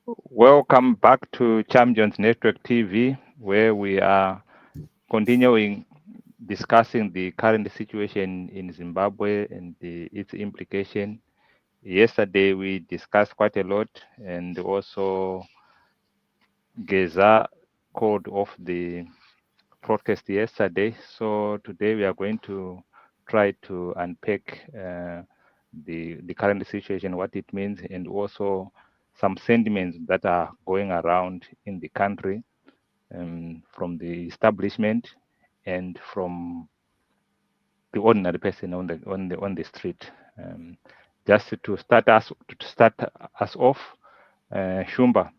Welcome back to Champions Network TV, where we are continuing discussing the current situation in Zimbabwe and its implication. Yesterday, we discussed quite a lot, and also Geza called off the protest yesterday. So today, we are going to try to unpack the current situation, what it means, and also some sentiments that are going around in the country from the establishment and from the ordinary person on the street. Just to start us off, Shumba,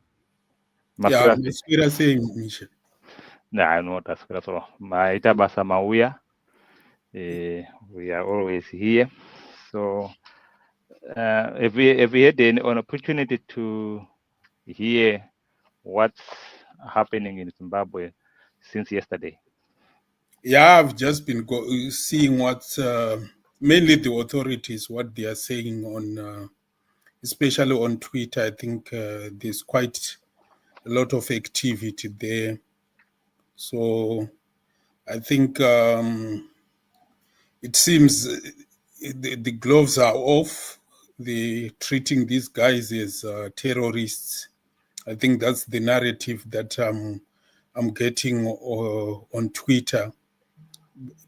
Yeah, maswera sei? maswera saying, Misha. Nah, not taswira so. Maita basa mauya. We are always here. So, have we had an opportunity to hear what's happening in Zimbabwe since yesterday? Yeah, I've just been seeing what mainly the authorities what they are saying on, especially on Twitter. I think there's quite a lot of activity there. So I think it seems the gloves are off. They treating these guys as terrorists. I think that's the narrative that I'm getting on Twitter,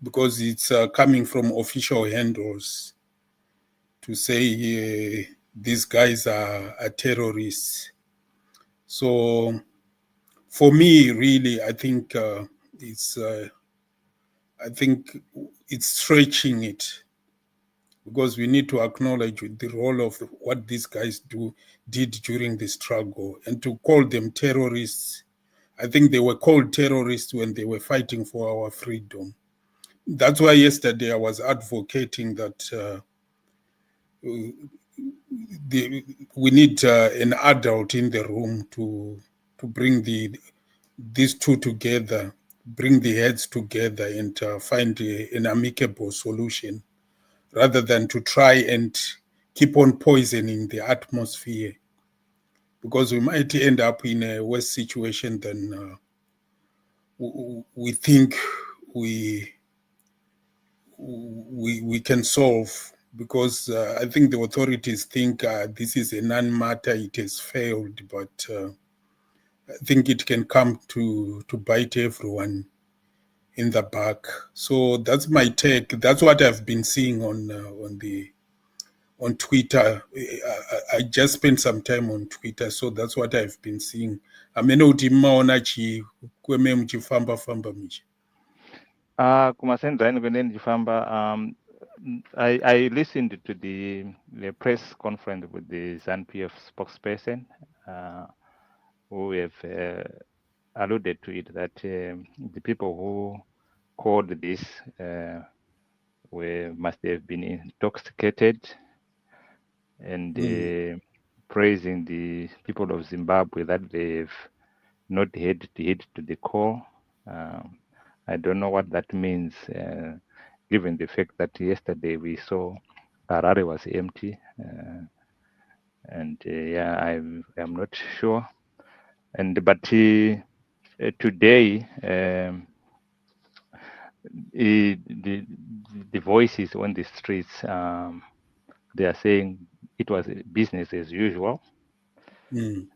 because it's coming from official handles to say these guys are terrorists. So for me, really, it's I think it's stretching it, because we need to acknowledge the role of what these guys did during the struggle, and to call them terrorists. I think they were called terrorists when they were fighting for our freedom. That's why yesterday I was advocating that we need an adult in the room to bring these two together, bring the heads together, and find an amicable solution, rather than to try and keep on poisoning the atmosphere, because we might end up in a worse situation than we think we we can solve, because I think the authorities think this is a non-matter, it has failed, but I think it can come to bite everyone in the back. So that's my take. That's what I've been seeing on Twitter. I just spent some time on Twitter, so that's what I've been seeing. Amene kuti maona kweme muchifamba famba michi. Kumasenzani kwene ndichifamba, I listened to the press conference with the ZANU-PF spokesperson, who have alluded to it that the people who called this must have been intoxicated, and praising the people of Zimbabwe that they've not had to heed to the call. I don't know what that means, given the fact that yesterday we saw Harare was empty, and yeah, I'm not sure. But today, the voices on the streets, they are saying it was business as usual, and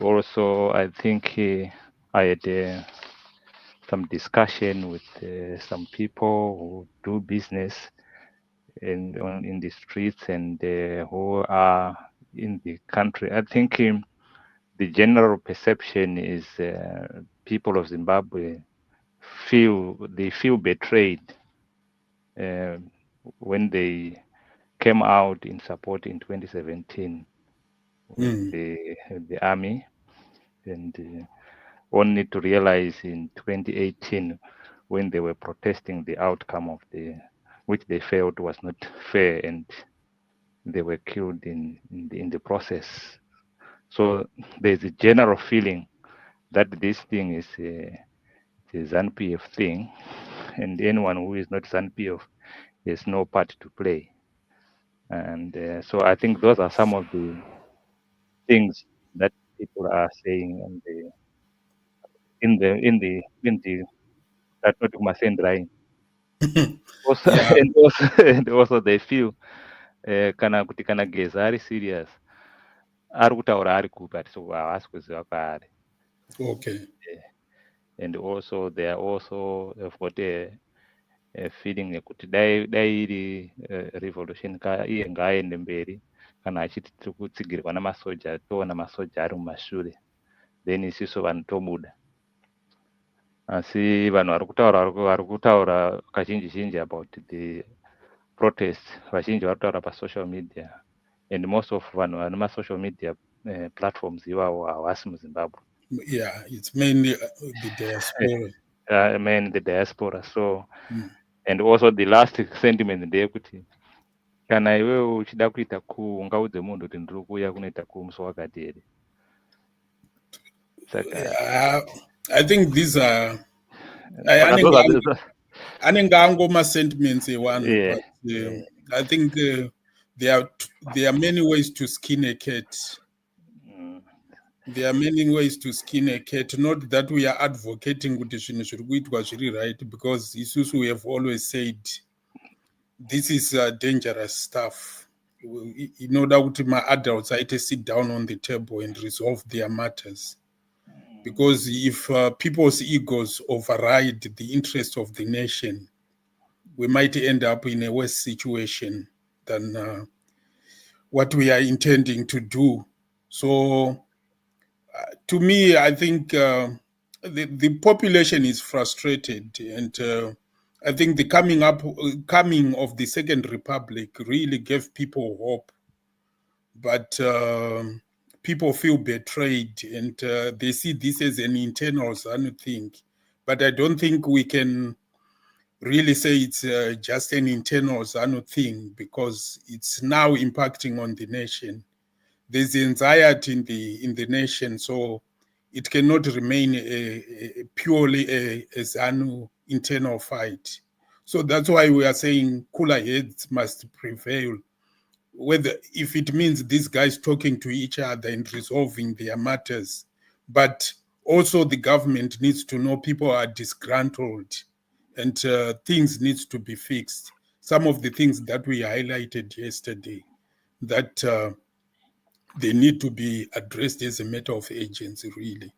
also I think I had some discussion with some people who do business in the streets and who are in the country. I think the general perception is people of Zimbabwe feel betrayed when they came out in support in 2017 with the army, and only to realize in 2018 when they were protesting the outcome of which they felt was not fair, and they were killed in the process. So there's a general feeling that this thing is a ZANU-PF thing, and anyone who is not ZANU-PF has no part to play. And so I think those are some of the things that people are saying in the patriotic masendrai. Also, Yeah. and also they feel kana kuti kana geza ari serious ari kutaura ari kupi ati so havasi kuziva kwaari. Okay. And also they are also have got a feeling yekuti dai iri revolution iye ngaaende mberi kana achiti tiri kutsigirwa namasoja toona masoja ari mumashure then isusu vanhu tobuda. Asi vanhu vari kutaura kazhinji zhinji about the protest vazhinji vari kutaura pasocial media, and most of vanhu vane masocial media platforms iwawo havasi muzimbabwe. Yeah, it's mainly the diaspora. Man, the diaspora. So and also the last sentiment ndeyekuti kana iwewe uchida kuita kuu ungaudze munhu kuti ndiri kuuya kunoita kuu musi wakati here. Saka I think these are saka those are the, anenge sentiments one, yeah, but yeah. I think there are many ways to skin a cat. There are many ways to skin a cat. Not that we are advocating kuti zvinhu zviri kuitwa zviri right, because isusu we have always said this is dangerous stuff. Inoda kuti ma-adults aite sit down on the table and resolve their matters. Because if people's egos override the interests of the nation, we might end up in a worse situation than what we are intending to do. So, to me, I think the population is frustrated, and I think the coming of the Second Republic really gave people hope. But people feel betrayed, and they see this as an internal ZANU thing. But I don't think we can really say it's just an internal ZANU thing, because it's now impacting on the nation. There's anxiety in the nation, so it cannot remain purely a ZANU internal fight. So that's why we are saying cooler heads must prevail. Whether if it means these guys talking to each other and resolving their matters, but also the government needs to know people are disgruntled and things need to be fixed. Some of the things that we highlighted yesterday, that they need to be addressed as a matter of urgency, really.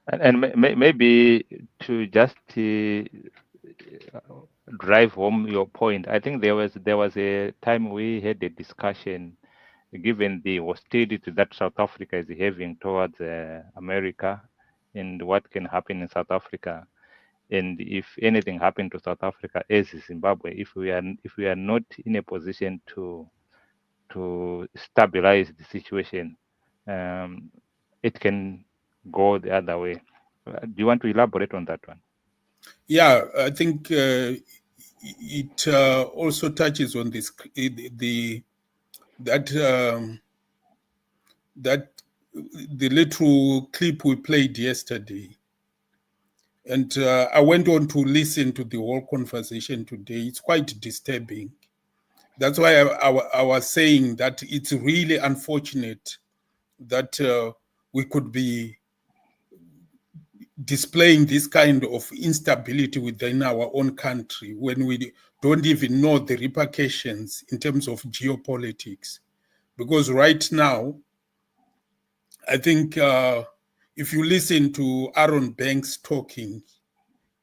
And maybe to just drive home your point, I think there was a time we had a discussion, given the hostility that South Africa is having towards America and what can happen in South Africa, and if anything happened to South Africa as Zimbabwe, if we are not in a position to stabilize the situation, it can go the other way. Do you want to elaborate on that one? Yeah, I think it also touches on this that the little clip we played yesterday, and I went on to listen to the whole conversation today. It's quite disturbing. That's why I was saying that it's really unfortunate that we could be displaying this kind of instability within our own country when we don't even know the repercussions in terms of geopolitics. Because right now, I think if you listen to Aaron Banks talking,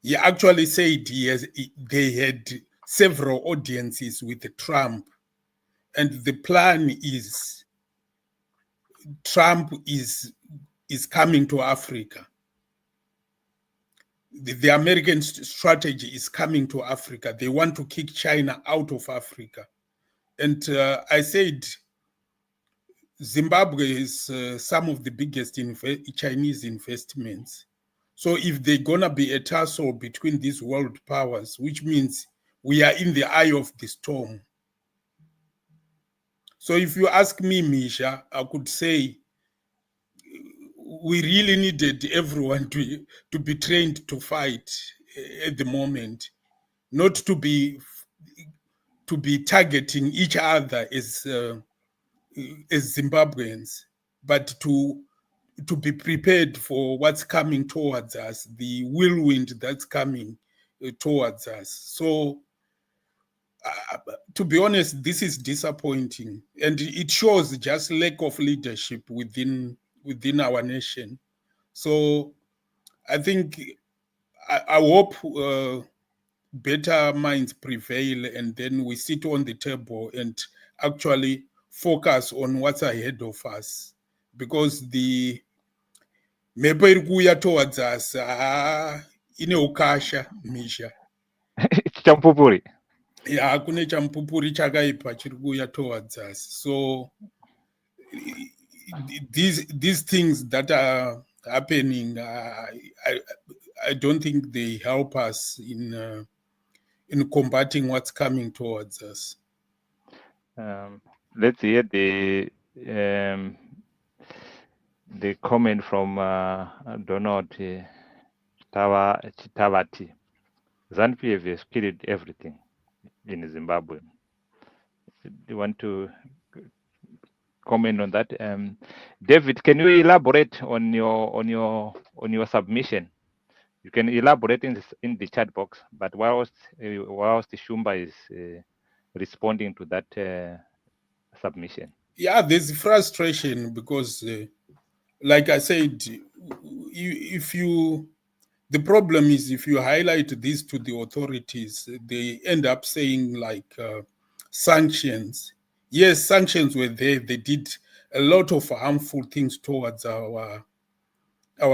he actually said they had several audiences with Trump, and the plan is Trump is coming to Africa. The American strategy is coming to Africa. They want to kick China out of Africa. And I said, Zimbabwe is some of the biggest Chinese investments. So if they're going to be a tussle between these world powers, which means we are in the eye of the storm. So if you ask me, Misha, I could say we really needed everyone to be trained to fight at the moment, not to be to be targeting each other as Zimbabweans, but to be prepared for what's coming towards us, the whirlwind that's coming towards us. So, to be honest, this is disappointing, and it shows just lack of leadership within our nation. So, I think I hope better minds prevail, and then we sit on the table and actually focus on what's ahead of us, because the mhepo iri kuuya towards us ine ukasha misha. Champupuri. Yeah, kune chamupupuri chakaipa chiri kuuya towards us. So these things that are happening, I don't think they help us in combating what's coming towards us. Let's hear the comment from Donald Chitavati. ZANU-PF has killed everything in Zimbabwe. Do you want to comment on that? David, can you elaborate on your submission? You can elaborate in the chat box, but whilst Shumba is responding to that submission. Yeah, there's frustration because, like I said, the problem is if you highlight this to the authorities, they end up saying like sanctions. Yes, sanctions were there. They did a lot of harmful things towards our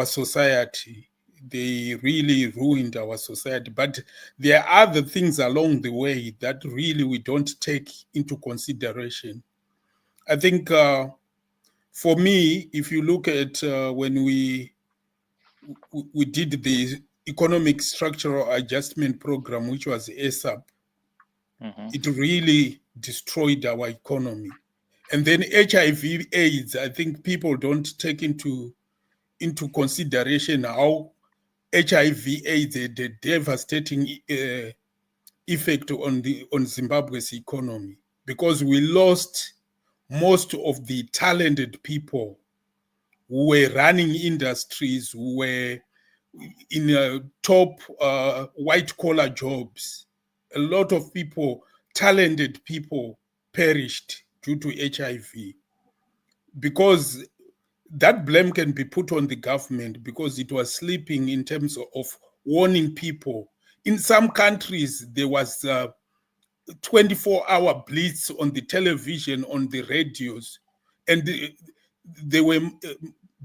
society. They really ruined our society. But there are other things along the way that really we don't take into consideration. I think for me, if you look at when we did the economic structural adjustment program, which was ASAP, it really destroyed our economy. And then HIV/AIDS, I think people don't take into consideration how HIV/AIDS had a devastating effect on Zimbabwe's economy, because we lost most of the talented people who were running industries, who were in top white-collar jobs. A lot of people, talented people, perished due to HIV, because that blame can be put on the government because it was sleeping in terms of warning people. In some countries, there was 24-hour blitz on the television, on the radios, and there were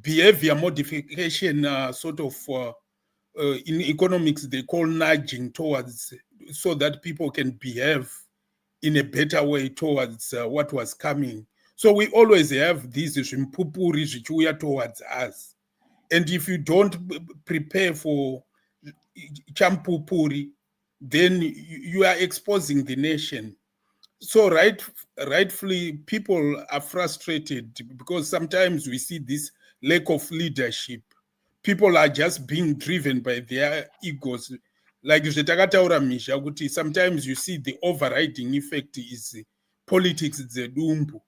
behavior modification sort of in economics they call nudging towards, so that people can behave in a better way towards what was coming. So we always have these zvimpupuri zvichiuya towards us, and if you don't prepare for champupuri, then you are exposing the nation. So rightfully, people are frustrated because sometimes we see this lack of leadership. People are just being driven by their egos. Like zvetakataura Misha, kuti sometimes you see the overriding effect is politics dzedumbu.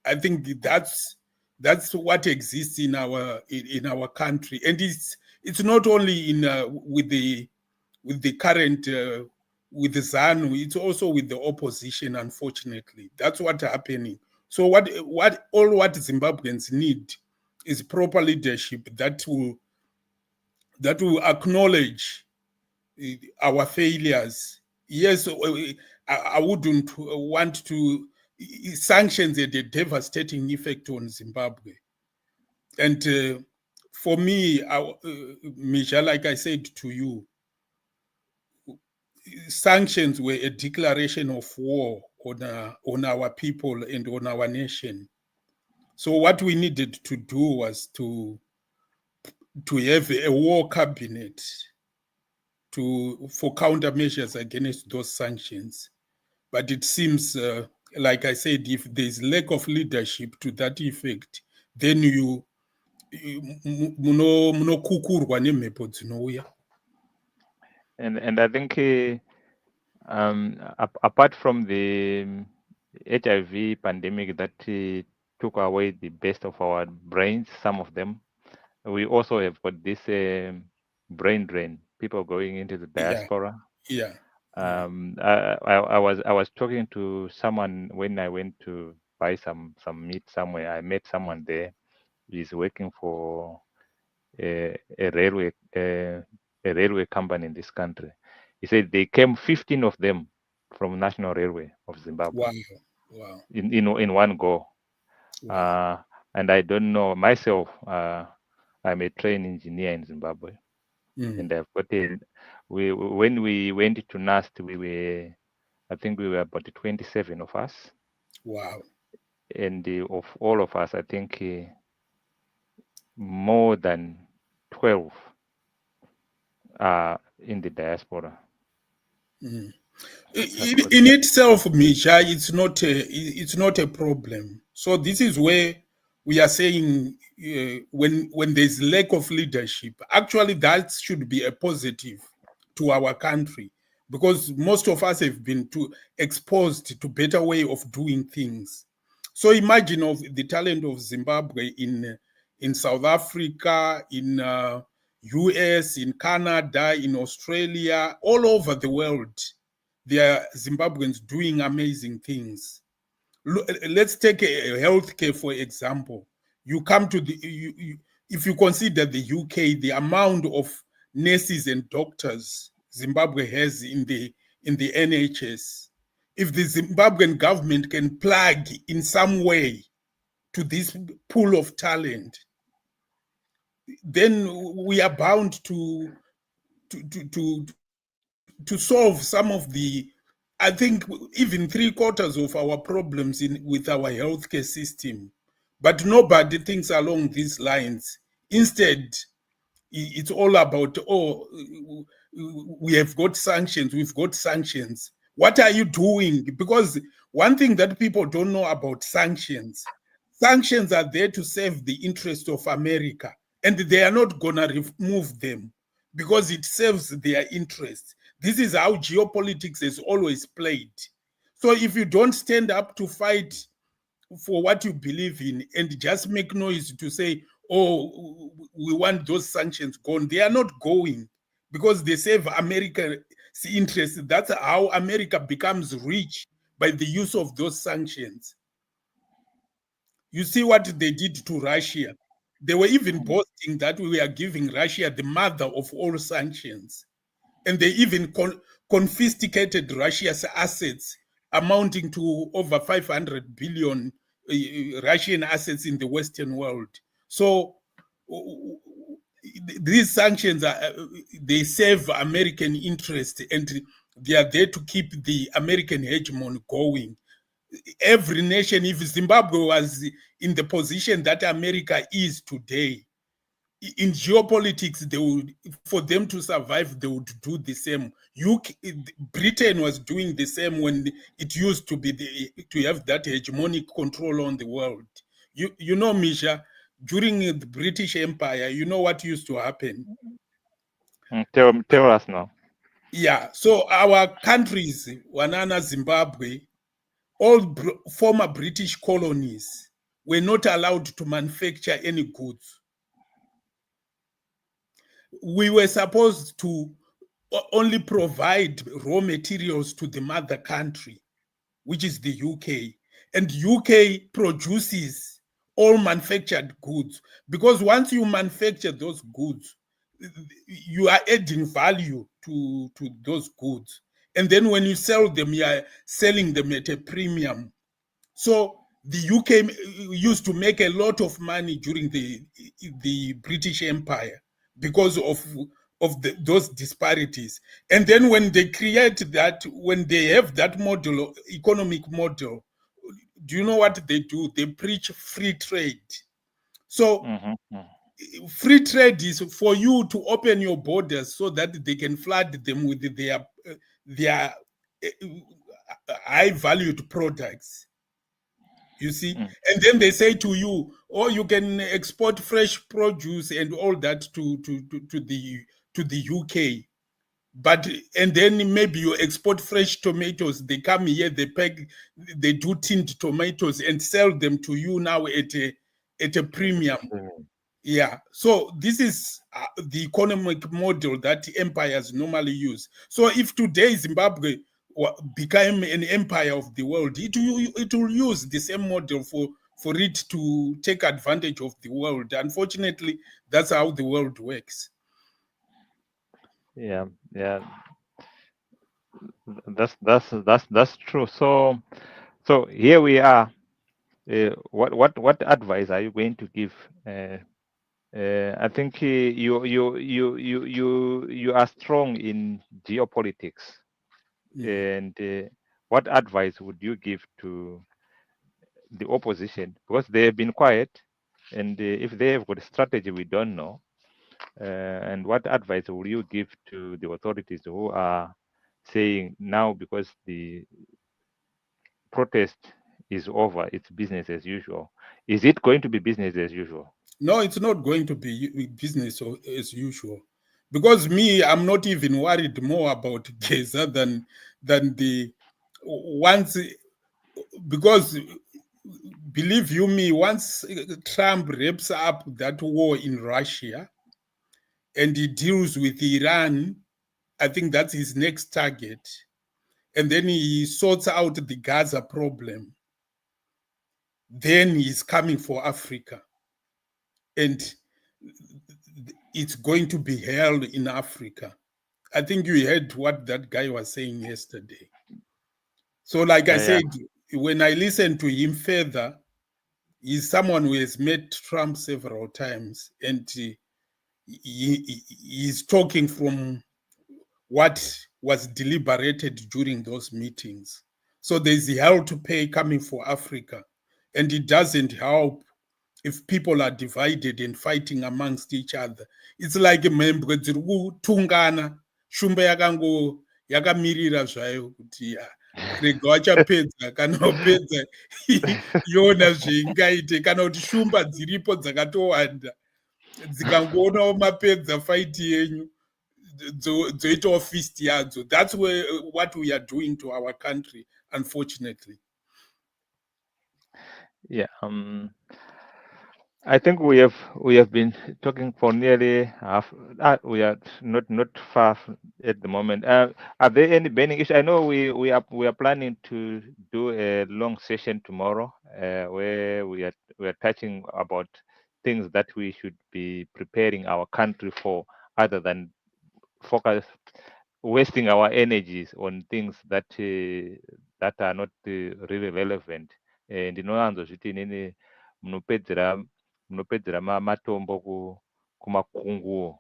I think that's what exists in our country, and it's not only in with the current with the ZANU, it's also with the opposition. Unfortunately, that's what's happening. So what Zimbabweans need is proper leadership that will acknowledge our failures. Yes, I wouldn't want to. Sanctions had a devastating effect on Zimbabwe, and for me, Misha, like I said to you, sanctions were a declaration of war on our people and on our nation. So what we needed to do was to have a war cabinet for countermeasures against those sanctions. But it seems, like I said, if there's lack of leadership to that effect, then munokukurwa nemhepo dzinouya. And I think Apart from the HIV pandemic that took away the best of our brains, some of them, we also have got this brain drain. People going into the Yeah, diaspora. yeah, yeah. I was talking to someone when I went to buy some meat somewhere. I met someone there. He's working for a railway a railway company in this country. He said they came 15 of them from National Railway of Zimbabwe Wow, wow, in one go. wow. Uh, and I don't know myself. I'm a trained engineer in Zimbabwe, Mm, and I've got a. We when we went to NAST, we were, I think we were about 27 of us, wow. and of all of us, I think more than 12 are in the diaspora. Mm. I've got In itself, Misha, it's not a problem. So this is where we are saying when there's lack of leadership, actually that should be a positive to our country because most of us have been exposed to better way of doing things. So imagine of the talent of Zimbabwe in South Africa, in US, in Canada, in Australia, all over the world. There are Zimbabweans doing amazing things. Let's take healthcare for example. You come to if you consider the UK, the amount of nurses and doctors Zimbabwe has in the NHS. If the Zimbabwean government can plug in some way to this pool of talent, then we are bound to solve some of the, I think even three-quarters of our problems in with our healthcare system. But nobody thinks along these lines. Instead, it's all about, oh, we have got sanctions, we've got sanctions. What are you doing? Because one thing that people don't know about sanctions, sanctions are there to serve the interest of America, and they are not going to remove them because it serves their interest. This is how geopolitics has always played. So if you don't stand up to fight for what you believe in and just make noise to say, oh, we want those sanctions gone, they are not going because they serve America's interests. That's how America becomes rich, by the use of those sanctions. You see what they did to Russia. They were even boasting that we are giving Russia the mother of all sanctions. And they even confiscated Russia's assets amounting to over 500 billion Russian assets in the Western world. So these sanctions they serve American interest and they are there to keep the American hegemony going. Every nation, if Zimbabwe was in the position that America is today, in geopolitics, they would, for them to survive, they would do the same. Britain was doing the same when it used to be to have that hegemonic control on the world. You know, Misha, during the British Empire, you know what used to happen? tell us now. Yeah, so our countries, Wanana, Zimbabwe, all former British colonies were not allowed to manufacture any goods. We were supposed to only provide raw materials to the mother country, which is the UK. And UK produces all manufactured goods because once you manufacture those goods, you are adding value to those goods. And then when you sell them, you are selling them at a premium. So the UK used to make a lot of money during the British Empire because of those disparities. And then when they create that, when they have that model, economic model, do you know what they do? They preach free trade. So Mm-hmm. free trade is for you to open your borders so that they can flood them with their high valued products, you see. Mm. And then they say to you, oh, you can export fresh produce and all that to the UK. But and then maybe you export fresh tomatoes. They come here, they pack, they do tinned tomatoes and sell them to you now at a premium. Yeah. So this is the economic model that empires normally use. So if today Zimbabwe became an empire of the world, it will use the same model for it to take advantage of the world. Unfortunately, that's how the world works. Yeah, yeah, that's true. So here we are. What advice are you going to give? I think you are strong in geopolitics, Mm. and what advice would you give to the opposition, because they have been quiet, and if they have got a strategy we don't know, and what advice will you give to the authorities who are saying now, because the protest is over, it's business as usual? Is it going to be business as usual? No, it's not going to be business as usual. Because me, I'm not even worried more about Gaza than the once, because believe you me, once Trump wraps up that war in Russia and he deals with Iran, I think that's his next target. And then he sorts out the Gaza problem. Then he's coming for Africa. And it's going to be held in Africa. I think you heard what that guy was saying yesterday. So, like I Yeah. said, when I listen to him further, he's someone who has met Trump several times, and he's talking from what was deliberated during those meetings. So there's hell to pay coming for Africa, and it doesn't help if people are divided and fighting amongst each other. It's like mhembwe dziri kutungana, shumba yakamirira zvayo kuti rega wachapedza kana wapedza yona zvingaite, kana kuti shumba dziripo dzakatowanda dzikangoonawo mapedza faiti yenyu dzoitawo feast yadzo. That's what we are doing to our country, unfortunately. Yeah. I think we have been talking for nearly half. We are not far at the moment. Are there any burning issues? I know we are planning to do a long session tomorrow, where we are touching about things that we should be preparing our country for, other than focus wasting our energies on things that are not really relevant. Ndinowanzozviti inini munopedzera matombo kumakunguwo,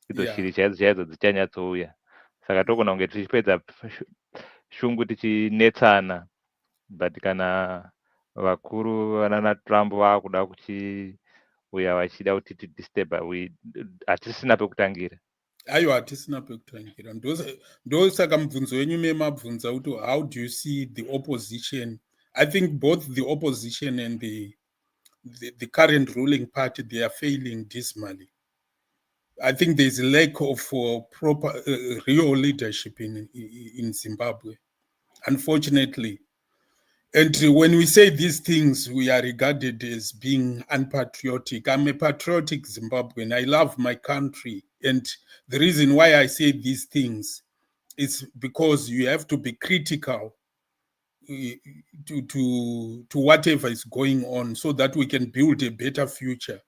idzo Yeah. shiri chaidzo chaidzo dzichanyatsouya. Saka togona kunge tichipedza shungu tichinetsana, but kana vakuru vanana Trump vakuda kuchiuya vachida kuti tidisturba, hatisina pekutangira. Aiwa, hatisina pekutangira. Ndosaka mubvunzo wenyu memabvunza kuti how do you see the opposition? I think both the opposition and the current ruling party, they are failing dismally. I think there's a lack of proper real leadership in Zimbabwe, unfortunately. And when we say these things, we are regarded as being unpatriotic. I'm a patriotic Zimbabwean. I love my country. And the reason why I say these things is because you have to be critical to whatever is going on, so that we can build a better future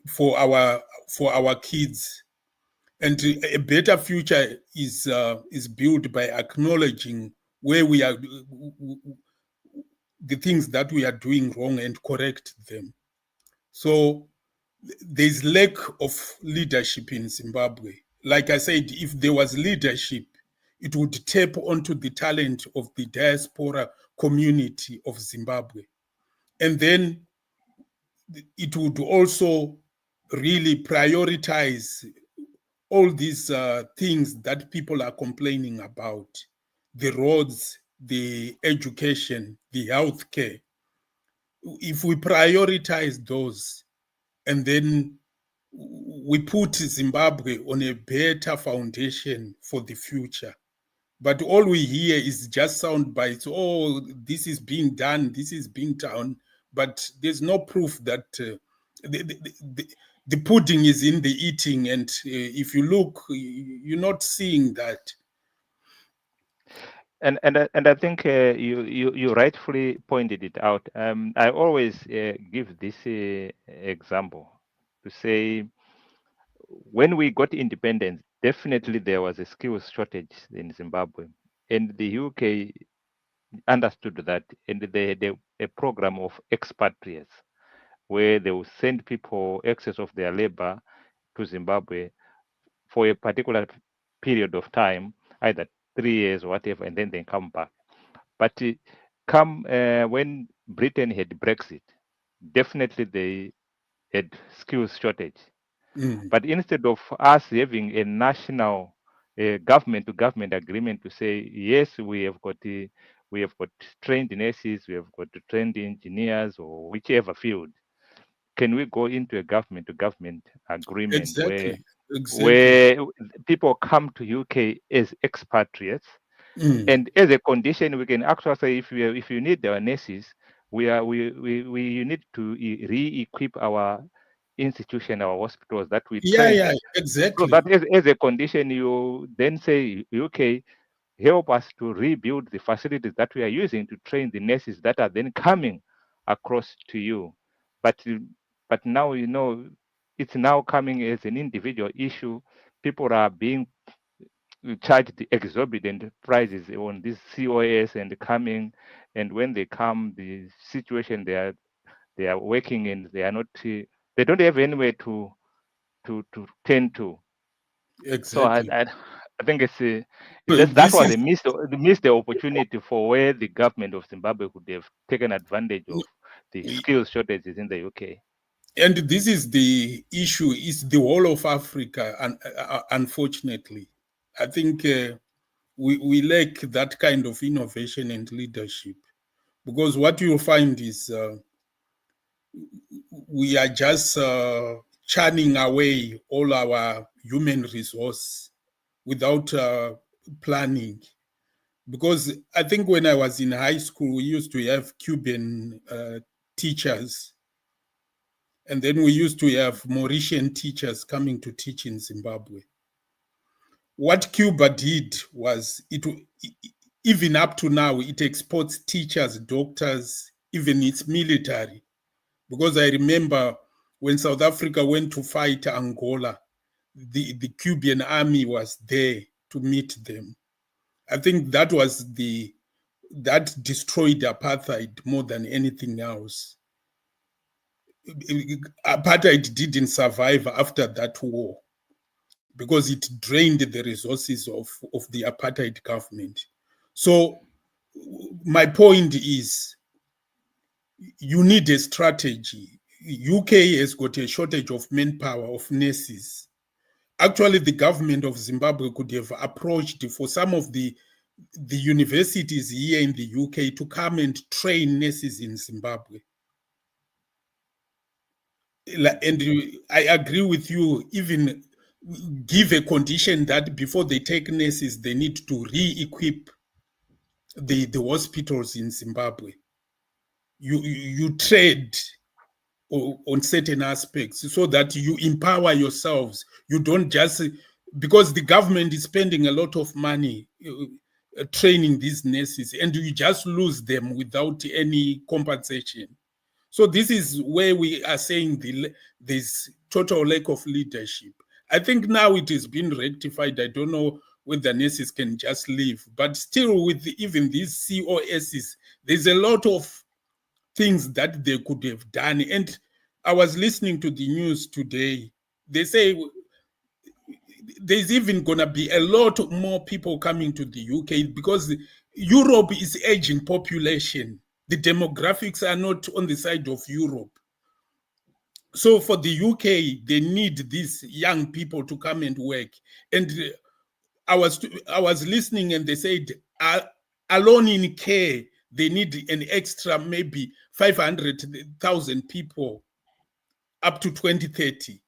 for our kids. And a better future is built by acknowledging where we are, the things that we are doing wrong, and correct them. So there's lack of leadership in Zimbabwe. Like I said, if there was leadership, it would tap onto the talent of the diaspora community of Zimbabwe. And then it would also really prioritize all these things that people are complaining about: the roads, the education, the healthcare. If we prioritize those, and then we put Zimbabwe on a better foundation for the future. But all we hear is just sound bites. Oh, this is being done, this is being done. But there's no proof that the, the, the, the pudding is in the eating. And if you look, you're not seeing that. And I think you rightfully pointed it out. I always give this example to say when we got independence, definitely there was a skills shortage in Zimbabwe, and the UK understood that, and they had a program of expatriates where they will send people excess of their labor to Zimbabwe for a particular period of time, either 3 years or whatever, and then they come back. But come when Britain had Brexit, definitely they had skills shortage. Mm. But instead of us having a national government-to-government agreement to say yes, we have got trained nurses, we have got trained engineers, or whichever field, can we go into a government-to-government agreement Exactly. Exactly. where people come to UK as expatriates, Mm. and as a condition, we can actually say if you need our nurses, we you need to re-equip our institution, our hospitals that we Yeah, trained. yeah, So exactly. that as a condition, you then say, UK, help us to rebuild the facilities that we are using to train the nurses that are then coming across to you. But but now it's now coming as an individual issue. People are being charged the exorbitant prices on this COS and coming, and when they come, the situation they are working in, they are not they don't have anywhere to tend to. So Exactly. I think that This was is missed the opportunity for where the government of Zimbabwe could have taken advantage of the skills shortages in the UK. and this is the issue, is the whole of Africa, and unfortunately I think we lack that kind of innovation and leadership, because what you'll find is we are just churning away all our human resource without planning. Because I think when I was in high school, we used to have Cuban teachers, and then we used to have Mauritian teachers coming to teach in Zimbabwe. What Cuba did was even up to now, it exports teachers, doctors, even its military. Because I remember when South Africa went to fight Angola, the Cuban army was there to meet them. I think that destroyed apartheid more than anything else. Apartheid didn't survive after that war because it drained the resources of the apartheid government. So my point is, you need a strategy. UK has got a shortage of manpower, of nurses. Actually, the government of Zimbabwe could have approached for some of the universities here in the UK to come and train nurses in Zimbabwe. And I agree with you, even give a condition that before they take nurses, they need to re-equip the hospitals in Zimbabwe. You trade on certain aspects so that you empower yourselves. You don't just, because the government is spending a lot of money training these nurses, and you just lose them without any compensation. So this is where we are saying there's total lack of leadership. I think now it has been rectified. I don't know whether nurses can just leave, but still, with even these COSs, there's a lot of things that they could have done. And I was listening to the news today. They say there's even going to be a lot more people coming to the UK because Europe is aging population. The demographics are not on the side of Europe. So for the UK, they need these young people to come and work. And I was listening, and they said alone in care, they need an extra maybe 500,000 people up to 2030.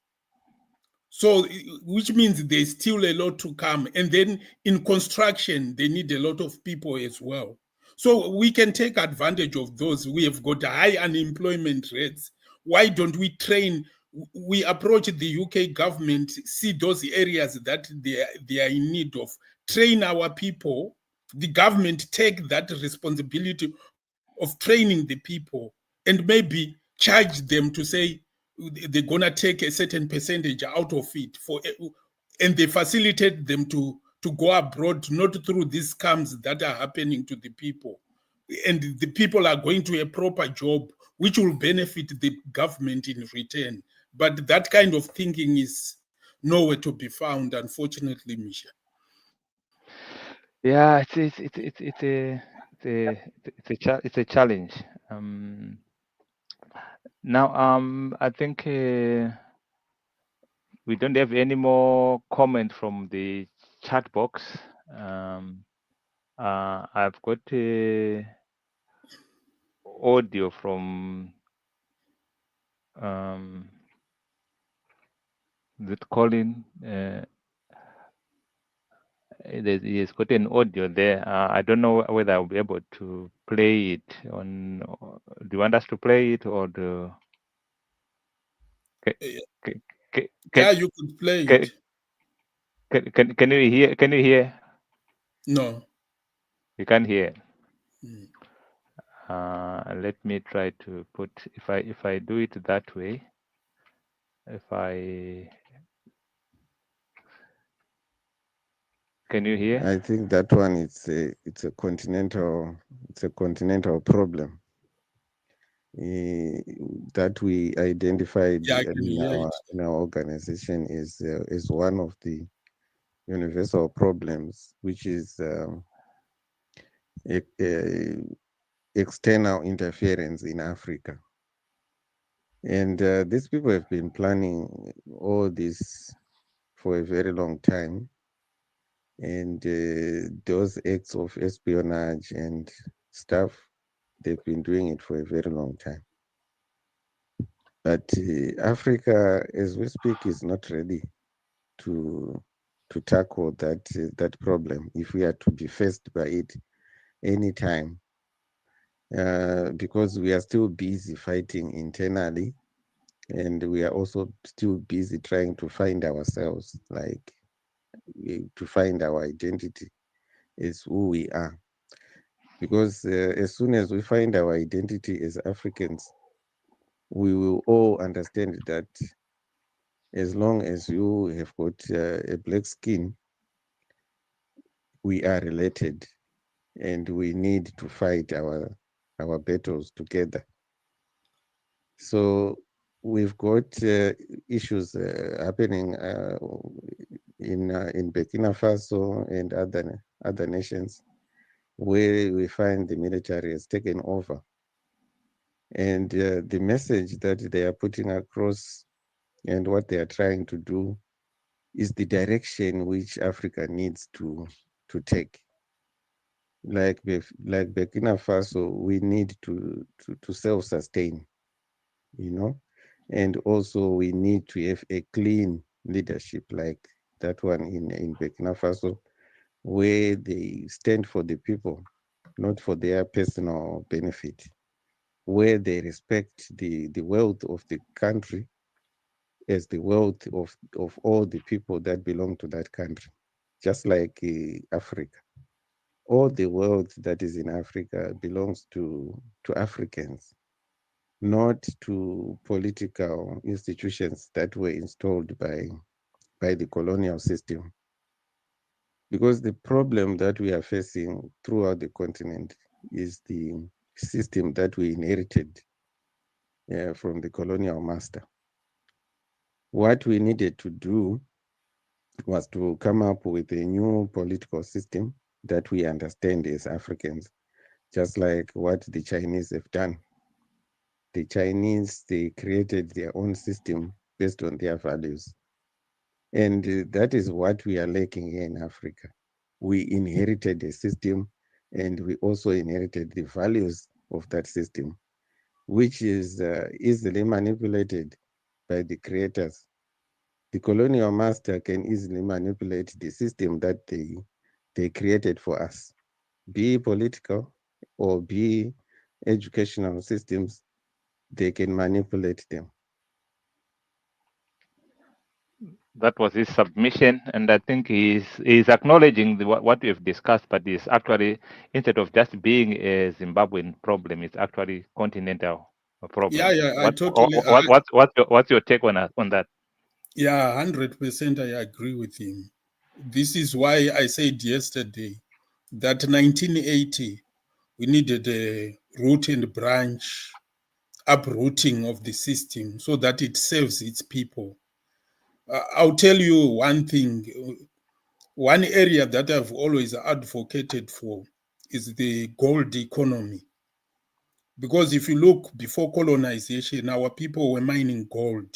So, which means there's still a lot to come. And then in construction, they need a lot of people as well. So we can take advantage of those. We have got high unemployment rates. Why don't we train? We approach the UK government, see those areas that they are in need of, train our people. The government take that responsibility of training the people and maybe charge them to say they're gonna take a certain percentage out of it and they facilitate them to go abroad, not through these scams that are happening to the people, and the people are going to a proper job which will benefit the government in return. But that kind of thinking is nowhere to be found, unfortunately, Misha. Yeah, it's a challenge. Now, I think we don't have any more comment from the chat box. I've got audio from that Colin. He has got an audio there. I don't know whether I'll be able to play it on. Do you want us to play it or do? Can, can, Yeah, can, you could play it. can, can you hear? Can you hear? No. You can't hear. Mm. Let me try to put if I do it that way. If I Can you hear? I think that one it's a continental problem that we identified Yeah, I can hear it. in our organization is one of the universal problems, which is e- external interference in Africa. And these people have been planning all this for a very long time. And those acts of espionage and stuff, they've been doing it for a very long time. But Africa, as we speak, is not ready to tackle that problem if we are to be faced by it anytime, because we are still busy fighting internally, and we are also still busy trying to find ourselves, like to find our identity as who we are. Because as soon as we find our identity as Africans, we will all understand that as long as you have got a black skin, we are related, and we need to fight our battles together. So we've got issues happening in Burkina Faso and other nations where we find the military has taken over, and the message that they are putting across and what they are trying to do is the direction which Africa needs to take. Like Burkina Faso, we need to self-sustain, you know, and also we need to have a clean leadership like that one in Burkina Faso, where they stand for the people, not for their personal benefit, where they respect the wealth of the country as the wealth of all the people that belong to that country, just like Africa. All the wealth that is in Africa belongs to Africans, not to political institutions that were installed by the colonial system. Because the problem that we are facing throughout the continent is the system that we inherited from the colonial master. What we needed to do was to come up with a new political system that we understand as Africans, just like what the Chinese have done. The Chinese, they created their own system based on their values. And that is what we are lacking here in Africa. We inherited a system, and we also inherited the values of that system, which is easily manipulated by the creators The colonial master can easily manipulate the system that they created for us, be political or be educational systems. They can manipulate them. That was his submission, and I think he's acknowledging what we've discussed, but is actually, instead of just being a Zimbabwean problem, it's actually continental problem. I totally, What's your take on that? 100% I agree with him. This is why I said yesterday that 1980, we needed a root and branch uprooting of the system so that it serves its people. I'll tell you one thing. One area that I've always advocated for is the gold economy. Because if you look before colonization, our people were mining gold.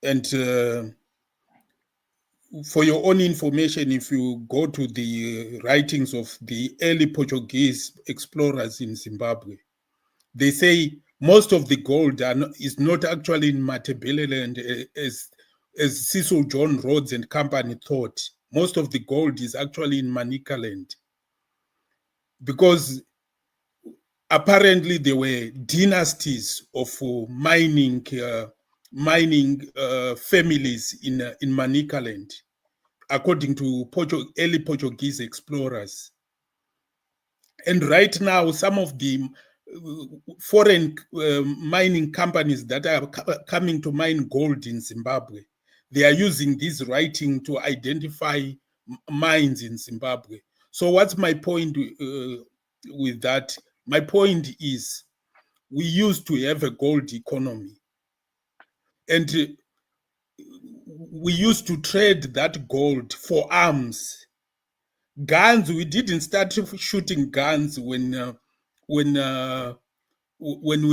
And for your own information, if you go to the writings of the early Portuguese explorers in Zimbabwe, they say most of the gold is not actually in Matabeleland as Cecil John Rhodes and company thought. Most of the gold is actually in Manicaland, because apparently there were dynasties of mining families in Manicaland, according to early Portuguese explorers. And right now, some of the foreign mining companies that are coming to mine gold in Zimbabwe, they are using this writing to identify mines in Zimbabwe. So what's my point with that? My point is, we used to have a gold economy, and we used to trade that gold for arms. Guns, we didn't start shooting guns when we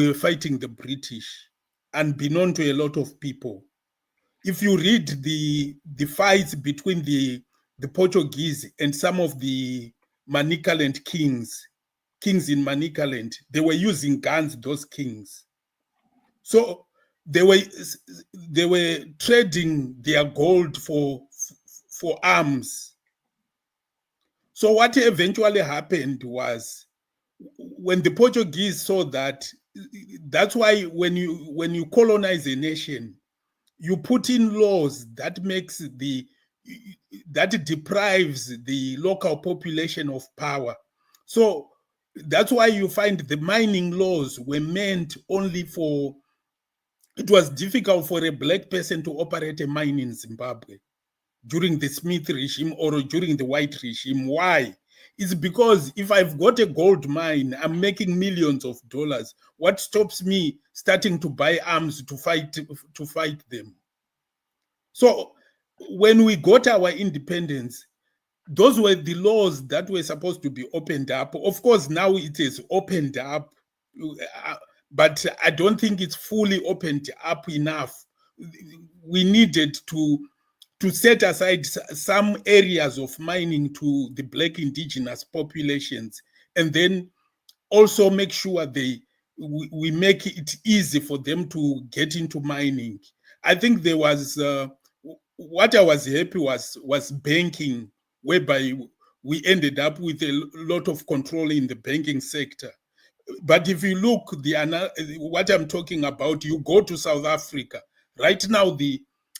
were fighting the British, unbeknown to a lot of people. If you read the fights between the Portuguese and some of the Manicaland kings in Manicaland, they were using guns, those kings. So they were trading their gold for arms. So what eventually happened was, when the Portuguese saw that, that's why when you colonize a nation, you put in laws that deprives the local population of power. So that's why you find the mining laws were meant only for, it was difficult for a black person to operate a mine in Zimbabwe during the Smith regime or during the white regime. Why? It's because if I've got a gold mine, I'm making millions of dollars. What stops me starting to buy arms to fight them? So when we got our independence, those were the laws that were supposed to be opened up. Of course, now it is opened up, but I don't think it's fully opened up enough. We needed to set aside some areas of mining to the black indigenous populations, and then also make sure we make it easy for them to get into mining. I think there was what I was happy was banking, whereby we ended up with a lot of control in the banking sector. But if you look what I'm talking about, you go to South Africa right now,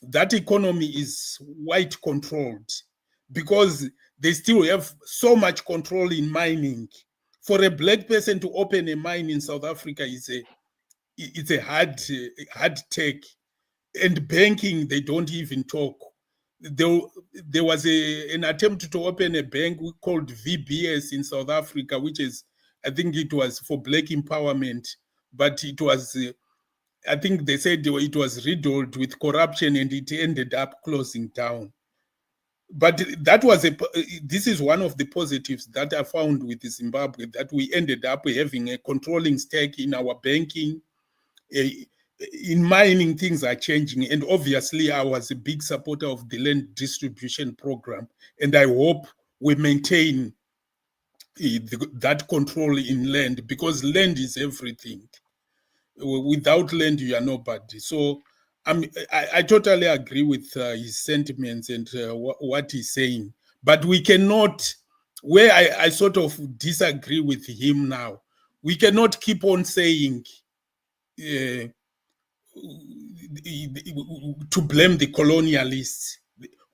that economy is white controlled, because they still have so much control in mining. For a black person to open a mine in South Africa it's a hard take. And banking, they don't even talk. There was an attempt to open a bank called VBS in South Africa, which is, I think it was for black empowerment, but it was, I think they said it was riddled with corruption and it ended up closing down. But this is one of the positives that I found with Zimbabwe, that we ended up having a controlling stake in our banking. In mining, things are changing, and obviously I was a big supporter of the land distribution program, and I hope we maintain that control in land, because land is everything. Without land, you are nobody. So I totally agree with his sentiments and what he's saying, but we cannot. Where I sort of disagree with him now, we cannot keep on saying uh, to blame the colonialists.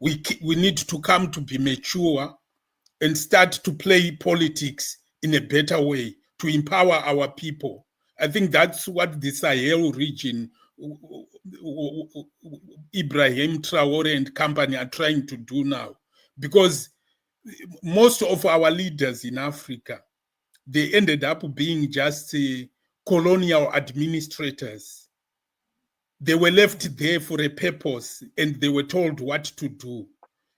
We need to come to be mature and start to play politics in a better way to empower our people. I think that's what the Sahel region, Ibrahim Traore and company are trying to do now. Because most of our leaders in Africa, they ended up being just colonial administrators. They were left there for a purpose and they were told what to do.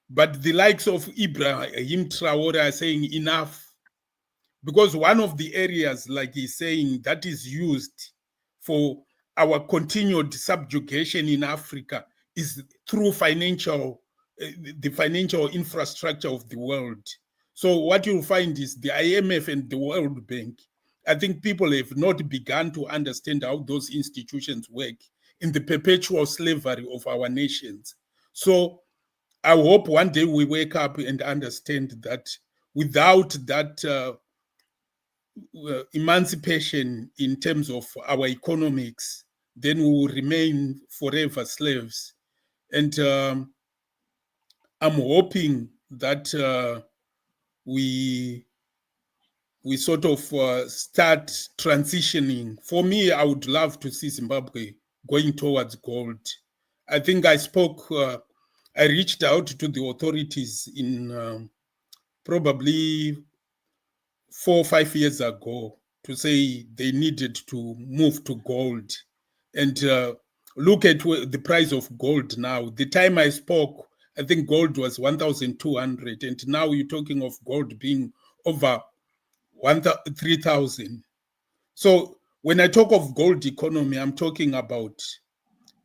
But the likes of Ibrahim Traore are saying enough. Because one of the areas, like he's saying, that is used for our continued subjugation in Africa is through the financial infrastructure of the world. So what you'll find is the IMF and the World Bank, I think people have not begun to understand how those institutions work in the perpetual slavery of our nations. So I hope one day we wake up and understand that without that emancipation in terms of our economics, then we will remain forever slaves. And I'm hoping that we sort of start transitioning. For me, I would love to see Zimbabwe going towards gold. I think I reached out to the authorities in probably 4 or 5 years ago to say they needed to move to gold. And look at the price of gold now. The time I spoke, I think gold was 1,200, and now you're talking of gold being over 3,000. So when I talk of gold economy, I'm talking about,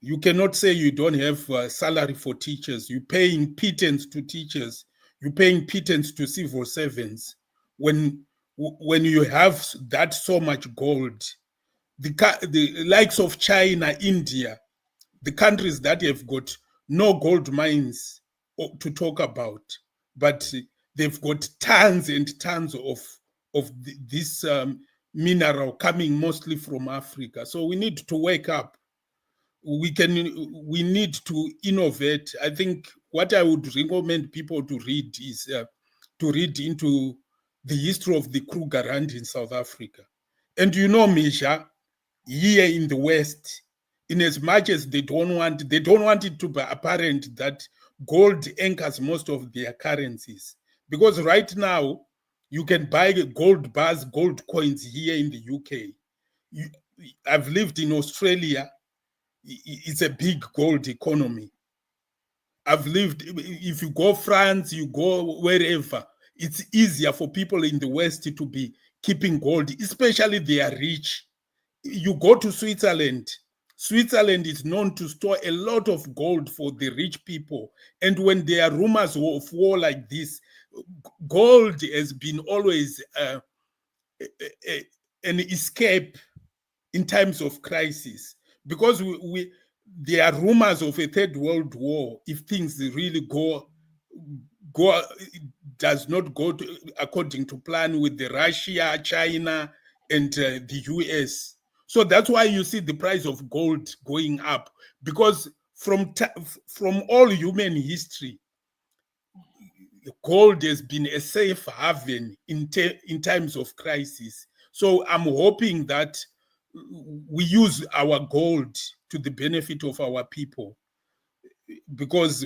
you cannot say you don't have salary for teachers. You're paying pittance to teachers. You're paying pittance to civil servants. When you have that so much gold, the likes of China, India, the countries that have got no gold mines to talk about, but they've got tons and tons of this mineral coming mostly from Africa. So we need to wake up. We need to innovate. I think what I would recommend people to read is to read into the history of the Krugerrand in South Africa. And Misha, here in the West, in as much as they don't want it to be apparent that gold anchors most of their currencies. Because right now, you can buy gold bars, gold coins here in the UK. I've lived in Australia. It's a big gold economy. If you go France, you go wherever, it's easier for people in the West to be keeping gold, especially they are rich. You go to Switzerland. Switzerland is known to store a lot of gold for the rich people. And when there are rumors of war like this, gold has been always an escape in times of crisis, because there are rumors of a third world war if things really does not go according to plan with the Russia, China, and the US. So that's why you see the price of gold going up, because from all human history, gold has been a safe haven in times of crisis. So I'm hoping that we use our gold to the benefit of our people, because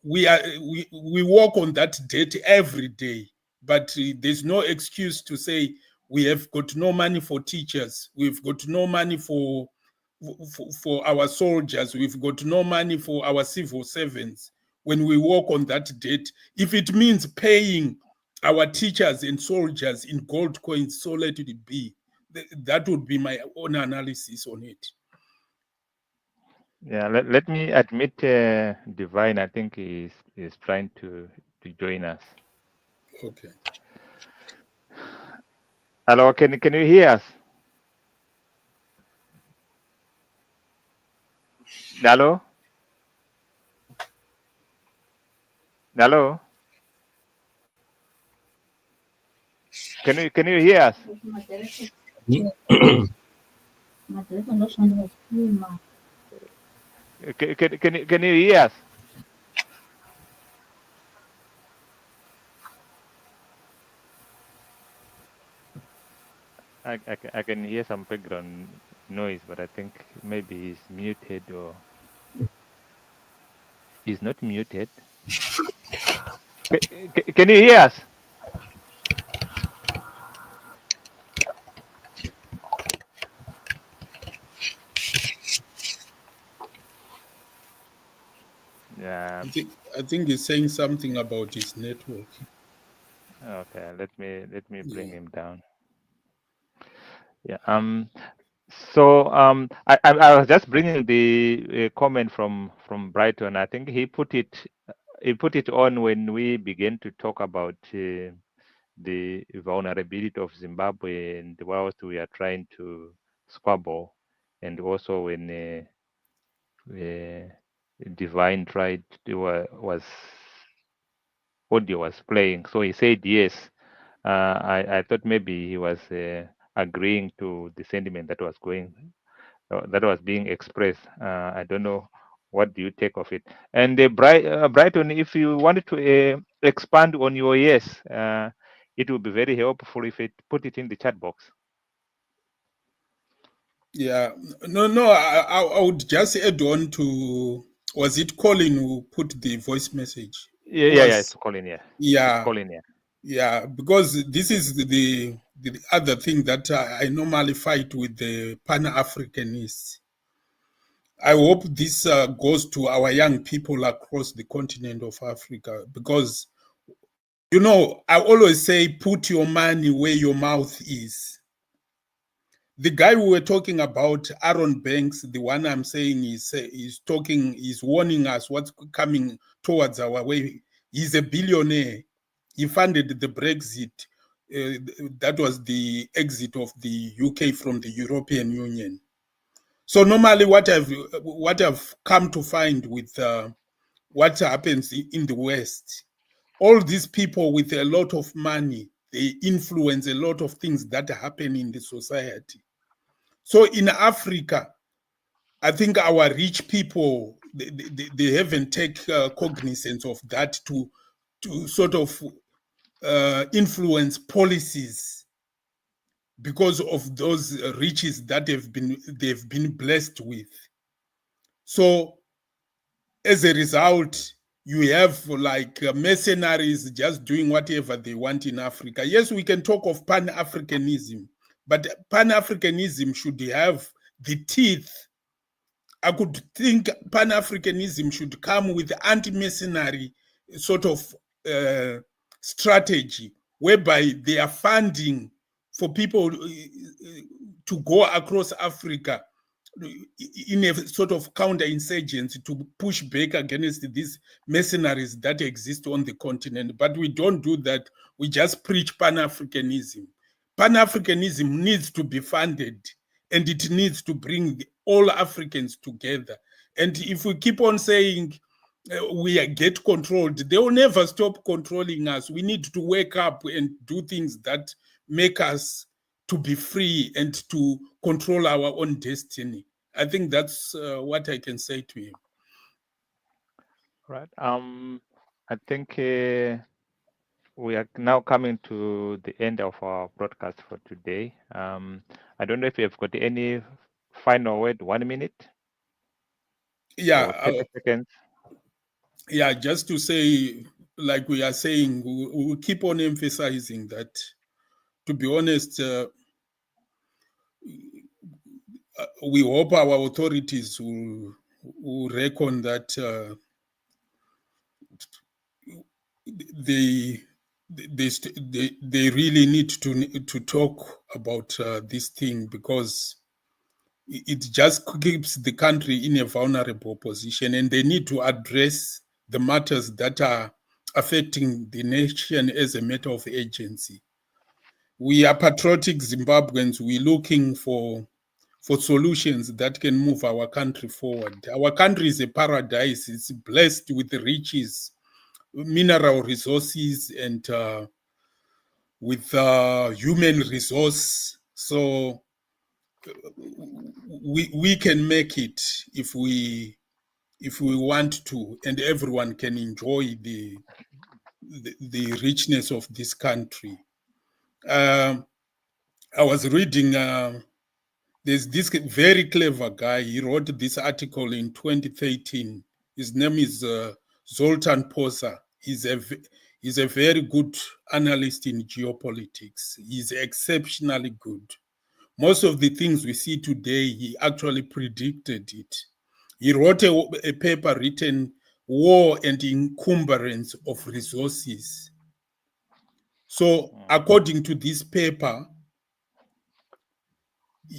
we work on that debt every day. But there's no excuse to say we have got no money for teachers, we've got no money for our soldiers, we've got no money for our civil servants. When we work on that debt, if it means paying our teachers and soldiers in gold coins, so let it be. That would be my own analysis on it. Yeah, let me admit Divine, I think is trying to join us. Okay. Hello, can you hear us? Hello? Hello? Can you hear us? Can you hear us? I can hear some background noise, but I think maybe he's muted or he's not muted. Can you hear us? Yeah. I think he's saying something about his network. Okay. Let me bring Yeah. him down. Yeah. So I was just bringing the comment from Brighton. I think he put it on when we began to talk about the vulnerability of Zimbabwe and whilst we are trying to squabble, and also when Divine tried was audio was playing. So he said yes. I thought maybe he was agreeing to the sentiment that was that was being expressed. I don't know. What do you take of it? And Brighton, if you wanted to expand on your yes, it would be very helpful if it put it in the chat box. Yeah. No. I would just add on to. Was it Colin who put the voice message? Yeah. It's calling here. It's Yeah. calling here. Yeah, because this is the other thing that I normally fight with the Pan-Africanists. I hope this goes to our young people across the continent of Africa, because, I always say, put your money where your mouth is. The guy we were talking about, Aaron Banks, the one I'm saying is warning us what's coming towards our way. He's a billionaire. He funded the Brexit. That was the exit of the UK from the European Union. So normally, what I've come to find with what happens in the West, all these people with a lot of money, they influence a lot of things that happen in the society. So in Africa, I think our rich people, they haven't taken cognizance of that to sort of influence policies because of those riches that they've been blessed with. So as a result, you have like mercenaries just doing whatever they want in Africa. Yes, we can talk of Pan-Africanism, but Pan-Africanism should have the teeth. I could think Pan-Africanism should come with anti-mercenary sort of strategy, whereby they are funding for people to go across Africa in a sort of counterinsurgency to push back against these mercenaries that exist on the continent. But we don't do that. We just preach Pan-Africanism. Pan-Africanism needs to be funded, and it needs to bring all Africans together. And if we keep on saying we get controlled, they will never stop controlling us. We need to wake up and do things that make us to be free and to control our own destiny. I think that's what I can say to him. Right. I think we are now coming to the end of our broadcast for today. I don't know if you've got any final word, 1 minute or 30 seconds. Yeah, just to say, like we are saying, we will keep on emphasizing that, to be honest, we hope our authorities will reckon that they really need to talk about this thing, because it just keeps the country in a vulnerable position, and they need to address the matters that are affecting the nation as a matter of urgency. We are patriotic Zimbabweans. We're looking for for solutions that can move our country forward. Our country is a paradise. It's blessed with riches, mineral resources, and with human resource. So we can make it if we want to, and everyone can enjoy the richness of this country. I was reading. There's this very clever guy. He wrote this article in 2013. His name is Zoltan Posa. He's a very good analyst in geopolitics. He's exceptionally good. Most of the things we see today, he actually predicted it. He wrote a paper written War and Encumbrance of Resources. So according to this paper,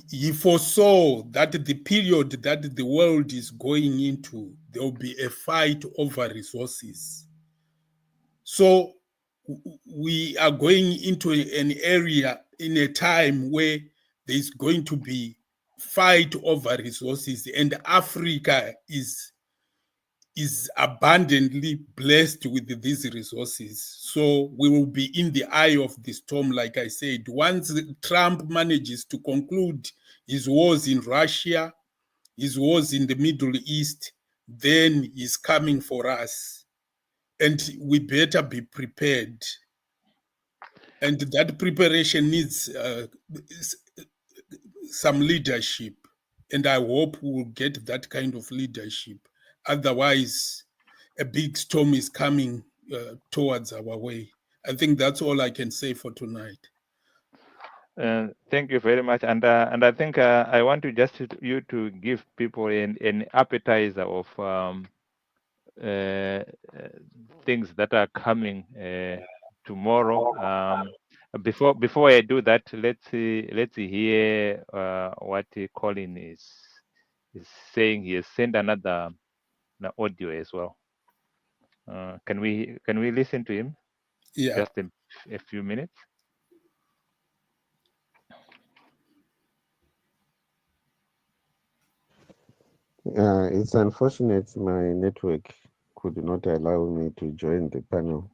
he foresaw that the period that the world is going into, there will be a fight over resources. So we are going into an area in a time where there's going to be fight over resources, and Africa is abundantly blessed with these resources. So we will be in the eye of the storm, like I said. Once Trump manages to conclude his wars in Russia, his wars in the Middle East, then he's coming for us. And we better be prepared. And that preparation needs some leadership. And I hope we will get that kind of leadership. Otherwise, a big storm is coming towards our way. I think that's all I can say for tonight. Thank you very much, and I think I want to just you to give people an appetizer of things that are coming tomorrow. Before I do that, let's hear what Colin is saying. He has sent another audio as well. Can we listen to him? Yeah. Just a few minutes. It's unfortunate my network could not allow me to join the panel.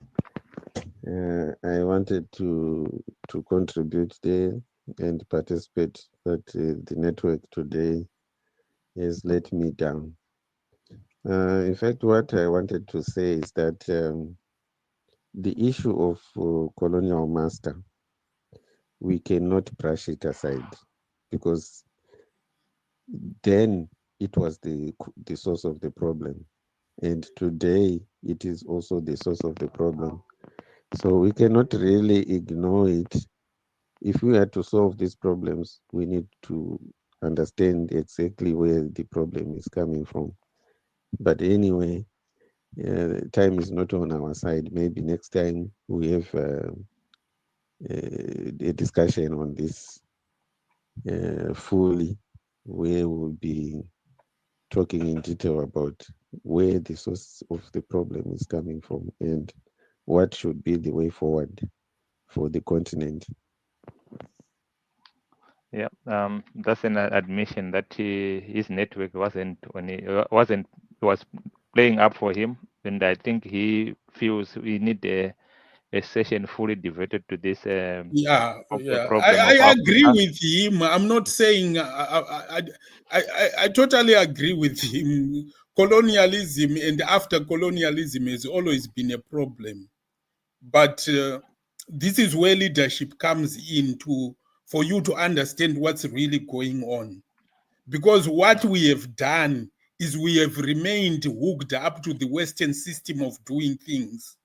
I wanted to contribute there and participate, but the network today has let me down. In fact, what I wanted to say is that the issue of colonial master, we cannot brush it aside, because then it was the source of the problem, and today it is also the source of the problem. So we cannot really ignore it. If we are to solve these problems, we need to understand exactly where the problem is coming from. But anyway, time is not on our side. Maybe next time we have a discussion on this fully, where we'll be talking in detail about where the source of the problem is coming from and what should be the way forward for the continent. Yeah, that's an admission that his network wasn't was playing up for him, and I think he feels we need a session fully devoted to this. Problem of I agree Africa. with him. I'm not saying I totally agree with him. Colonialism and after colonialism has always been a problem, but this is where leadership comes in for you to understand what's really going on. Because what we have done is we have remained hooked up to the Western system of doing things.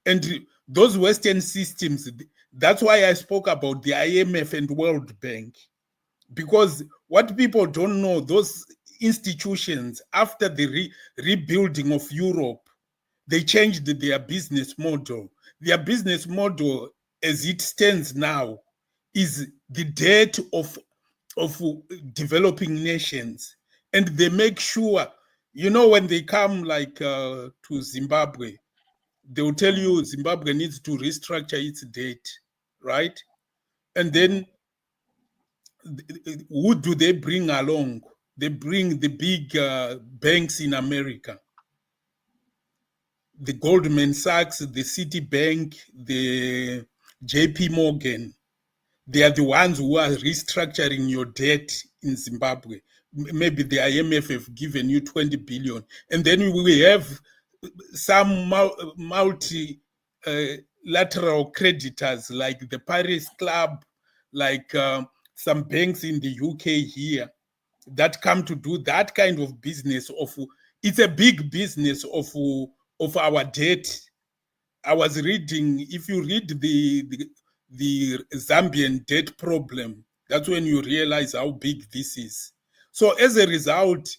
And those Western systems, that's why I spoke about the IMF and World Bank. Because what people don't know, those institutions, after the rebuilding of Europe, they changed their business model. Their business model, as it stands now, is the debt of developing nations. And they make sure, when they come like to Zimbabwe, they will tell you Zimbabwe needs to restructure its debt, right? And then who do they bring along? They bring the big banks in America, the Goldman Sachs, the Citibank, the JP Morgan. They are the ones who are restructuring your debt in Zimbabwe. Maybe the IMF have given you 20 billion. And then we have some multilateral creditors like the Paris Club, like some banks in the UK here that come to do that kind of business. It's a big business of our debt. I was reading, if you read the Zambian debt problem, that's when you realize how big this is. So as a result,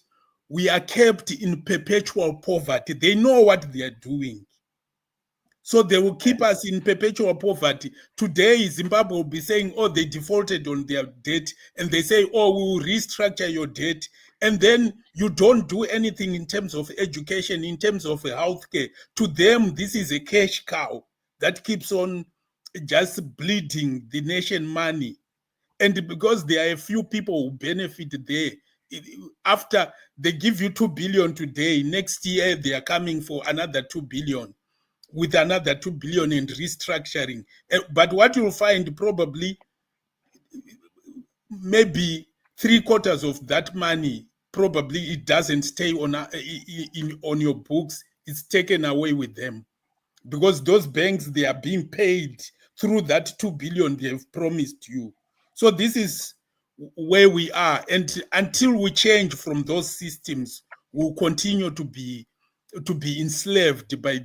we are kept in perpetual poverty. They know what they are doing. So they will keep us in perpetual poverty. Today, Zimbabwe will be saying, oh, they defaulted on their debt. And they say, oh, we will restructure your debt. And then you don't do anything in terms of education, in terms of healthcare. To them, this is a cash cow that keeps on just bleeding the nation money. And because there are a few people who benefit there, after they give you 2 billion today, next year they are coming for another 2 billion. With another 2 billion in restructuring. But what you'll find probably maybe 3/4 of that money, probably it doesn't stay on your books. It's taken away with them. Because those banks, they are being paid through that 2 billion they have promised you. So this is where we are. And until we change from those systems, we'll continue to be enslaved by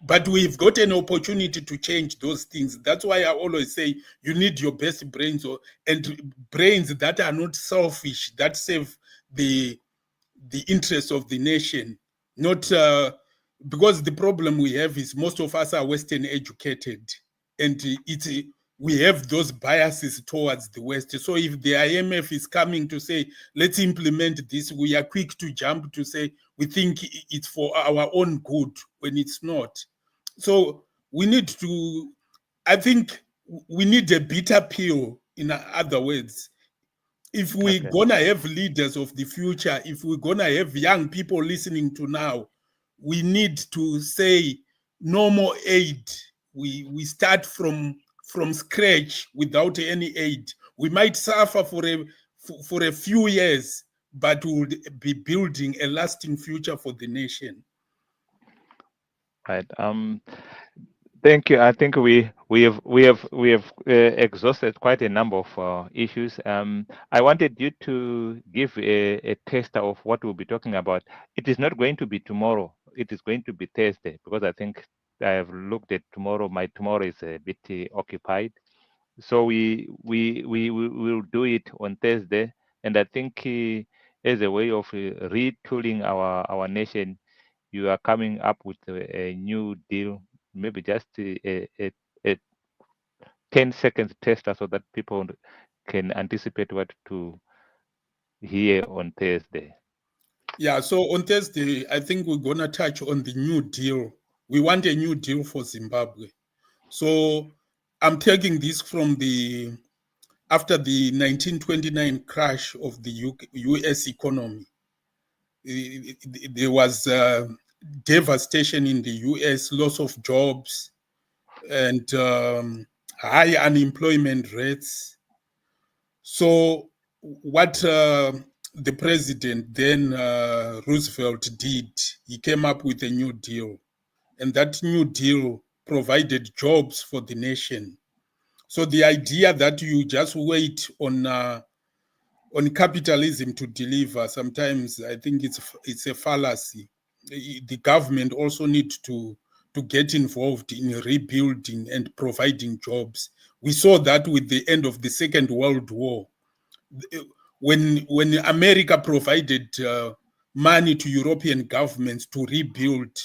but we've got an opportunity to change those things. That's why I always say you need your best brains and brains that are not selfish, that serve the interests of the nation. Not because the problem we have is most of us are Western educated, and we have those biases towards the West. So if the IMF is coming to say, let's implement this, we are quick to jump to say we think it's for our own good when it's not. So we need to, I think we need a bitter pill, in other words. If we're gonna have leaders of the future, if we're gonna have young people listening to now, we need to say no more aid. We start from scratch without any aid. We might suffer for a few years, but we'll be building a lasting future for the nation. Right. Thank you. I think we have exhausted quite a number of issues. I wanted you to give a taster of what we'll be talking about. It is not going to be tomorrow. It is going to be Thursday, because I think I have looked at tomorrow. My tomorrow is a bit occupied, so we will do it on Thursday. And I think as a way of retooling our nation, you are coming up with a new deal, maybe just a 10 seconds tester so that people can anticipate what to hear on Thursday. Yeah, so on Thursday, I think we're going to touch on the new deal. We want a new deal for Zimbabwe. So I'm taking this from after the 1929 crash of the US economy. There was devastation in the US, loss of jobs, and high unemployment rates. So what the president then, Roosevelt, did, he came up with a new deal. And that new deal provided jobs for the nation. So the idea that you just wait on capitalism to deliver, sometimes I think it's a fallacy. The government also needs to get involved in rebuilding and providing jobs. We saw that with the end of the Second World War. When America provided money to European governments to rebuild,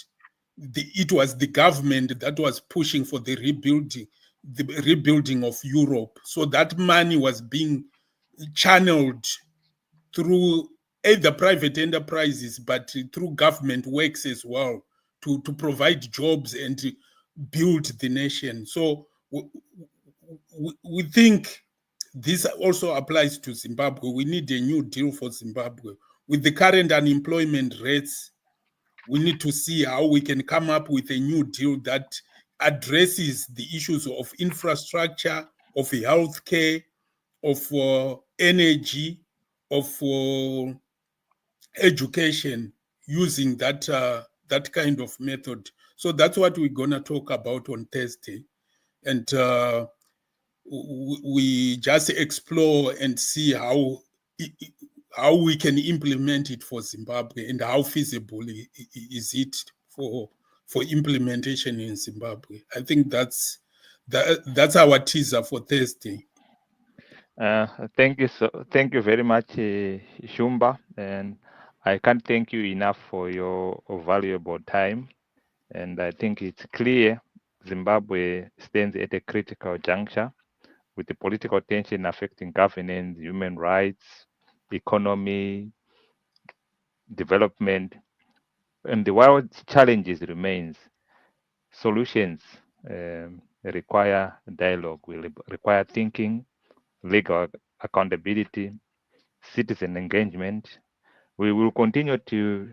it was the government that was pushing for the rebuilding of Europe. So that money was being channeled through either private enterprises, but through government works as well, to provide jobs and build the nation. So we think this also applies to Zimbabwe. We need a new deal for Zimbabwe. With the current unemployment rates, we need to see how we can come up with a new deal that addresses the issues of infrastructure, of healthcare, of energy, of education, using that kind of method. So that's what we're gonna talk about on Thursday, and we just explore and see how we can implement it for Zimbabwe, and how feasible is it for implementation in Zimbabwe. I think that's our teaser for Thursday. Thank you very much, Shumba, and I can't thank you enough for your valuable time. And I think it's clear Zimbabwe stands at a critical juncture with the political tension affecting governance, human rights, economy, development, and the world's challenges remains. Solutions require dialogue, will require thinking, legal accountability, citizen engagement. We will continue to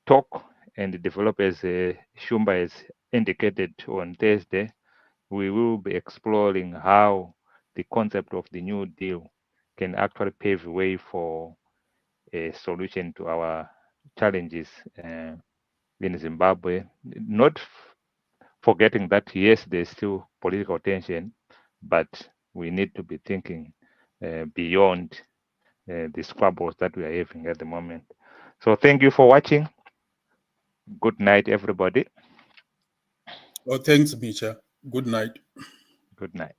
talk and develop, as Shumba has indicated on Thursday. We will be exploring how the concept of the New Deal can actually pave way for a solution to our challenges in Zimbabwe. Not forgetting that, yes, there's still political tension, but we need to be thinking beyond the squabbles that we are having at the moment. So thank you for watching. Good night, everybody. Oh, thanks, Misha. Good night. Good night.